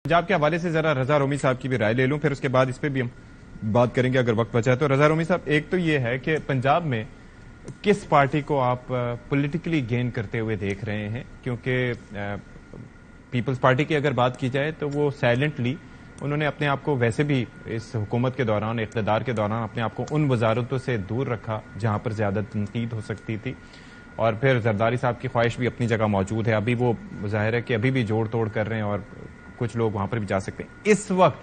पंजाब के हवाले से जरा रजा रोमी साहब की भी राय ले लूं, फिर उसके बाद इस पे भी हम बात करेंगे अगर वक्त बचा है तो। रजा रोमी साहब, एक तो ये है कि पंजाब में किस पार्टी को आप पॉलिटिकली गेन करते हुए देख रहे हैं, क्योंकि पीपल्स पार्टी की अगर बात की जाए तो वो साइलेंटली उन्होंने अपने आप को वैसे भी इस हुकूमत के दौरान, इक़्तिदार के दौरान अपने आप को उन वजारतों से दूर रखा जहां पर ज्यादा तनकीद हो सकती थी, और फिर जरदारी साहब की ख्वाहिश भी अपनी जगह मौजूद है, अभी वो जाहिर है कि अभी भी जोड़ तोड़ कर रहे हैं और कुछ लोग वहां पर भी जा सकते हैं। इस वक्त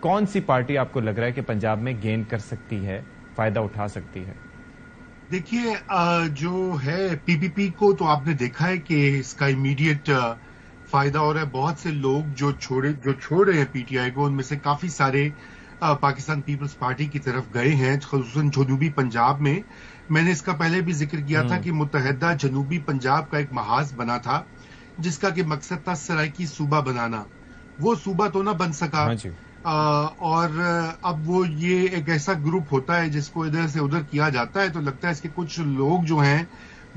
कौन सी पार्टी आपको लग रहा है कि पंजाब में गेन कर सकती है, फायदा उठा सकती है? देखिए, जो है पीपीपी को तो आपने देखा है कि इसका इमीडिएट फायदा हो रहा है। बहुत से लोग जो छोड़ रहे हैं पीटीआई को, उनमें से काफी सारे पाकिस्तान पीपल्स पार्टी की तरफ गए हैं, ख़ुसूसन जनूबी पंजाब में। मैंने इसका पहले भी जिक्र किया था कि मुत्तहिदा जनूबी पंजाब का एक महाज बना था जिसका कि मकसद था सराइकी सूबा बनाना। वो सूबा तो ना बन सका। और अब वो ये एक ऐसा ग्रुप होता है जिसको इधर से उधर किया जाता है, तो लगता है इसके कुछ लोग जो हैं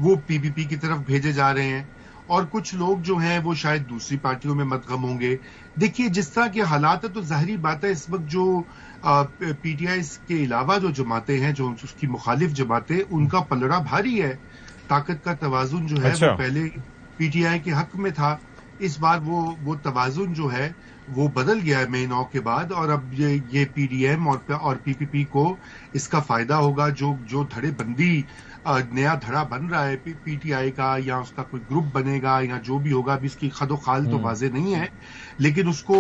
वो पीपीपी की तरफ भेजे जा रहे हैं और कुछ लोग जो हैं वो शायद दूसरी पार्टियों में मतगम होंगे। देखिए, जिस तरह के हालात है तो जाहिर बात है इस वक्त जो पीटीआई के अलावा जो जमातें हैं, जो उसकी मुखालिफ जमातें, उनका पलड़ा भारी है। ताकत का तवाजुन जो है वो पहले पीटीआई के हक में था, इस बार वो तवाजुन जो है वो बदल गया है मई 9 के बाद, और अब ये पीडीएम और पीपीपी को इसका फायदा होगा। जो धड़ेबंदी नया धड़ा बन रहा है पीटीआई का, या उसका कोई ग्रुप बनेगा या जो भी होगा, अभी इसकी खदो खाल तो वाजे नहीं है, लेकिन उसको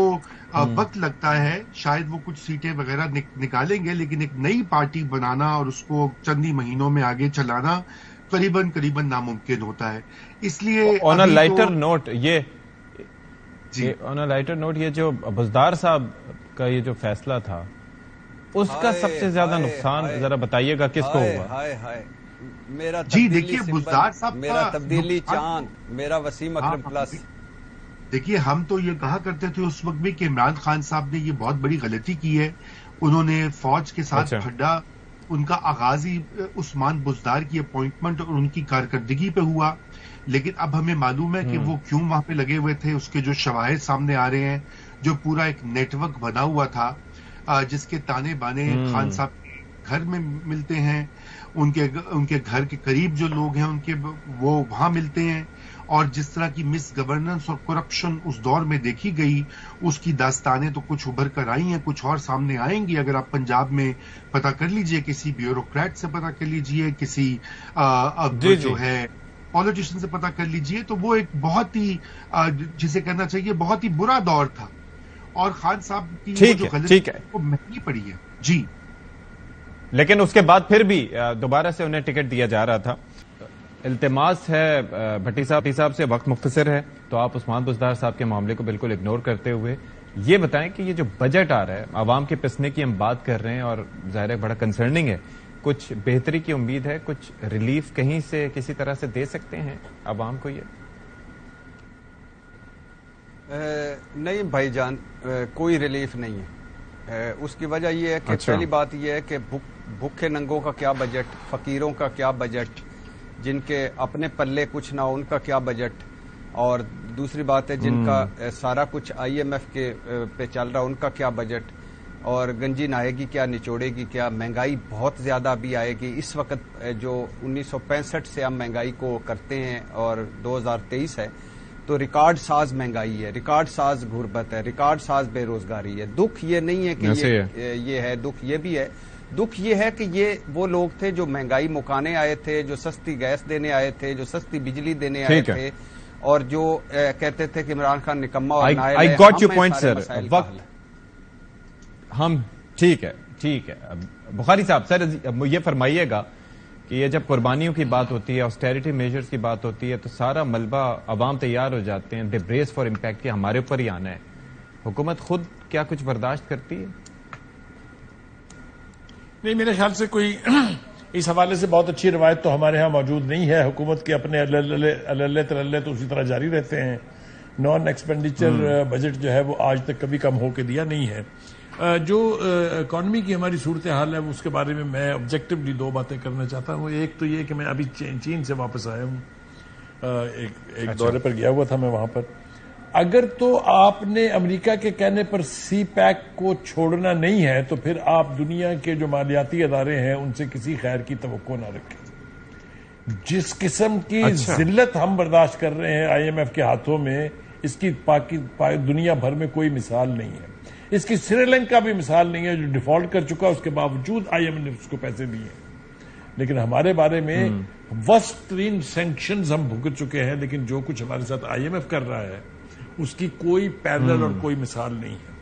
वक्त लगता है। शायद वो कुछ सीटें वगैरह निकालेंगे, लेकिन एक नई पार्टी बनाना और उसको चंद ही महीनों में आगे चलाना करीबन नामुमकिन होता है। इसलिए ऑन अ लाइटर नोट ये जो बुज़दार साहब का ये जो फैसला था उसका सबसे ज्यादा नुकसान जरा बताइएगा किसको हुआ? मेरा जी देखिए, बुज़दार साहब मेरा तब्दीली चांद, मेरा वसीम अकरम प्लस। देखिए, हम तो ये कहा करते थे उस वक्त भी कि इमरान खान साहब ने ये बहुत बड़ी गलती की है। उन्होंने फौज के साथ भड्डा, उनका आगाज ही उस्मान बुज़दार की अपॉइंटमेंट और उनकी कारकर्दगी पे हुआ। लेकिन अब हमें मालूम है कि वो क्यों वहां पे लगे हुए थे। उसके जो शवाहिद सामने आ रहे हैं, जो पूरा एक नेटवर्क बना हुआ था, जिसके ताने बाने खान साहब के घर में मिलते हैं, उनके घर के करीब जो लोग हैं उनके वो वहां मिलते हैं, और जिस तरह की मिस गवर्नेंस और करप्शन उस दौर में देखी गई, उसकी दास्तानें तो कुछ उभर कर आई हैं, कुछ और सामने आएंगी। अगर आप पंजाब में पता कर लीजिए, किसी ब्यूरोक्रेट से पता कर लीजिए, किसी जो है पॉलिटिशियन से पता कर लीजिए, तो वो एक बहुत ही जिसे कहना चाहिए बहुत ही बुरा दौर था, और खान साहब की जो गलती वो महंगी पड़ी है। जी, लेकिन उसके बाद फिर भी दोबारा से उन्हें टिकट दिया जा रहा था। इल्तिमास है भट्टी साहब से, वक्त मुख्तसर है, तो आप उस्मान बुज़दार साहब के मामले को बिल्कुल इग्नोर करते हुए ये बताएं कि ये जो बजट आ रहा है, आवाम के पिसने की हम बात कर रहे हैं और ज़ाहिर है बड़ा कंसर्निंग है, कुछ बेहतरी की उम्मीद है, कुछ रिलीफ कहीं से किसी तरह से दे सकते हैं आवाम को? ये नहीं भाईजान, कोई रिलीफ नहीं है। उसकी वजह यह है कि पहली बात यह है कि भूखे नंगों का क्या बजट, फकीरों का क्या बजट, जिनके अपने पल्ले कुछ ना हो उनका क्या बजट, और दूसरी बात है जिनका सारा कुछ आईएमएफ के पे चल रहा उनका क्या बजट, और गंजी नहाएगी क्या, निचोड़ेगी क्या। महंगाई बहुत ज्यादा अभी आएगी। इस वक्त जो 1965 से हम महंगाई को करते हैं और 2023 है, तो रिकॉर्ड साज महंगाई है, रिकॉर्ड साज गुर्बत है, रिकॉर्ड साज बेरोजगारी है। दुख ये नहीं है कि ये है, दुख ये भी है, दुख ये है कि ये वो लोग थे जो महंगाई मुकाने आए थे, जो सस्ती गैस देने आए थे, जो सस्ती बिजली देने आए थे, और जो कहते थे कि इमरान खान निकम्मा और नाअहल है। I got your point sir. वक्त हम ठीक है। बुखारी साहब, सर ये फरमाइएगा कि ये जब कुर्बानियों की बात होती है, ऑस्टेरिटी मेजर्स की बात होती है, तो सारा मलबा अवाम तैयार हो जाते हैं, दे ब्रेस फॉर इम्पैक्ट, के हमारे ऊपर ही आना है। हुकूमत खुद क्या कुछ बर्दाश्त करती है? नहीं, मेरे ख्याल से कोई इस हवाले से बहुत अच्छी रवायत तो हमारे यहाँ मौजूद नहीं है। हुकूमत के अपने अल्ले तलल्ले तो उसी तरह जारी रहते हैं। नॉन एक्सपेंडिचर बजट जो है वो आज तक कभी कम होके दिया नहीं है। जो इकॉनमी की हमारी सूरत हाल है उसके बारे में मैं ऑब्जेक्टिवली दो बातें करना चाहता हूँ। एक तो ये कि मैं अभी चीन से वापस आया हूँ, एक दौरे पर गया हुआ था मैं वहाँ पर, اگر تو آپ نے امریکہ کے کہنے پر سی پیک کو چھوڑنا نہیں ہے تو پھر آپ دنیا کے جو مالیاتی ادارے ہیں ان سے کسی خیر کی توقع نہ رکھیں. جس قسم کی ذلت ہم برداشت کر رہے ہیں آئی ایم ایف کے ہاتھوں میں، اس کی دنیا بھر میں کوئی مثال نہیں ہے. اس کی سری لنکا بھی مثال نہیں ہے جو ڈیفالٹ کر چکا، اس کے باوجود آئی ایم ایف کو پیسے دیے. لیکن ہمارے بارے میں ورسٹ ترین سینکشنز ہم بھگت چکے ہیں، لیکن جو کچھ ہمارے ساتھ آئی ایم ایف کر رہا ہے اس کی کوئی پیرلل اور کوئی مثال نہیں ہے.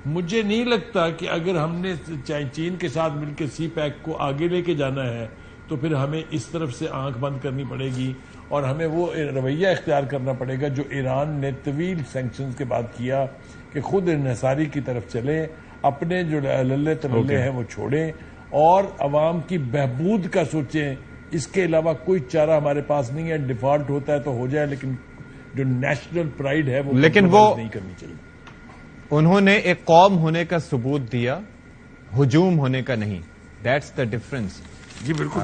مجھے نہیں لگتا کہ اگر ہم نے چین کے ساتھ مل کے سی پیک کو آگے لے کے جانا ہے تو پھر ہمیں اس طرف سے آنکھ بند کرنی پڑے گی اور ہمیں وہ رویہ اختیار کرنا پڑے گا جو ایران نے طویل سینکشنز کے بعد کیا کہ خود انحصاری کی طرف چلیں، اپنے جو للے تللے ہیں وہ چھوڑیں اور عوام کی بہبود کا سوچیں. اس کے علاوہ کوئی چارہ ہمارے پاس نہیں ہے. ڈیفالٹ ہوتا ہے تو ہو جائے، لیکن جو نیشنل پرائیڈ ہے وہ نہیں کرنی چاہیے. انہوں نے ایک قوم ہونے کا ثبوت دیا، ہجوم ہونے کا نہیں. That's the difference. جی بالکل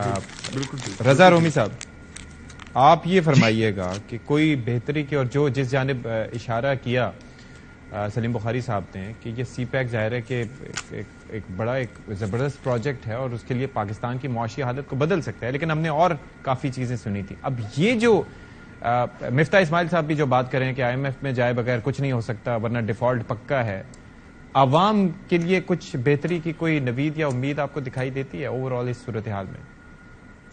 بالکل. رضا رومی صاحب، آپ یہ فرمائیے گا کہ کوئی بہتری کی، اور جو جس جانب اشارہ کیا سلیم بخاری صاحب نے کہ یہ سی پیک ظاہر ہے کہ ایک بڑا ایک زبردست پروجیکٹ ہے اور اس کے لیے پاکستان کی معاشی حالت کو بدل سکتا ہے، لیکن ہم نے اور کافی چیزیں سنی تھی. اب یہ جو مفتاح اسماعیل صاحب بھی جو بات کریں کہ آئی ایم ایف میں جائے بغیر کچھ نہیں ہو سکتا ورنہ ڈیفالٹ پکا ہے، عوام کے لیے کچھ بہتری کی کوئی نوید یا امید آپ کو دکھائی دیتی ہے اوور آل اس صورتحال میں؟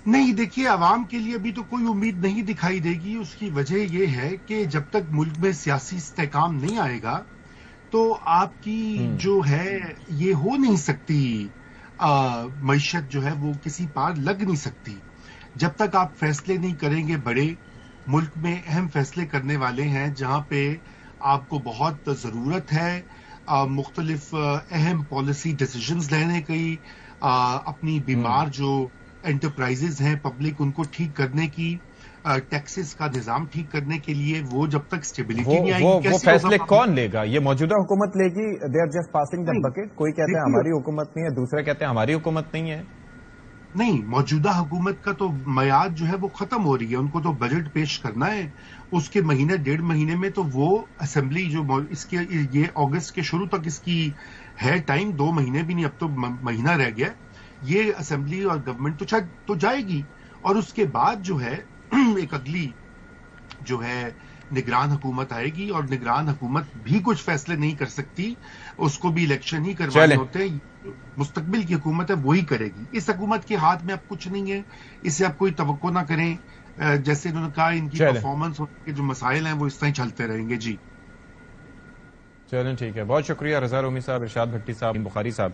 نہیں، دیکھیے عوام کے لیے ابھی تو کوئی امید نہیں دکھائی دے گی. اس کی وجہ یہ ہے کہ جب تک ملک میں سیاسی استحکام نہیں آئے گا تو آپ کی جو ہے یہ ہو نہیں سکتی، معیشت جو ہے وہ کسی پار لگ نہیں سکتی. جب تک آپ فیصلے نہیں کریں گے، بڑے ملک میں اہم فیصلے کرنے والے ہیں جہاں پہ آپ کو بہت ضرورت ہے مختلف اہم پالیسی ڈیسیجنز لینے کی، اپنی بیمار جو انٹرپرائزز ہیں پبلک ان کو ٹھیک کرنے کی، ٹیکسز کا نظام ٹھیک کرنے کے لیے، وہ جب تک اسٹیبلٹی نہیں آئے گی وہ فیصلے کون لے گا؟ یہ موجودہ حکومت لے گی. They are just passing the buck. کوئی کہتا ہے ہماری حکومت نہیں ہے، دوسرے کہتے ہیں ہماری حکومت نہیں ہے. نہیں، موجودہ حکومت کا تو میعاد جو ہے وہ ختم ہو رہی ہے. ان کو تو بجٹ پیش کرنا ہے. اس کے مہینے 1.5 مہینے میں تو وہ اسمبلی جو اس کے یہ اگست کے شروع تک اس کی ہے ٹائم، 2 مہینے بھی نہیں، اب تو مہینہ رہ گیا. یہ اسمبلی اور گورنمنٹ تو جائے گی اور اس کے بعد جو ہے ایک اگلی جو ہے نگران حکومت آئے گی اور نگران حکومت بھی کچھ فیصلے نہیں کر سکتی. اس کو بھی الیکشن ہی کروانے ہوتے ہیں. مستقبل کی حکومت ہے وہی کرے گی. اس حکومت کے ہاتھ میں اب کچھ نہیں ہے، اسے آپ کوئی توقع نہ کریں. جیسے انہوں نے کہا ان کی پرفارمنس کے جو مسائل ہیں وہ اس طرح چلتے رہیں گے. جی چلیں ٹھیک ہے، بہت شکریہ رضا رومی صاحب، ارشاد بھٹی صاحب، بخاری صاحب.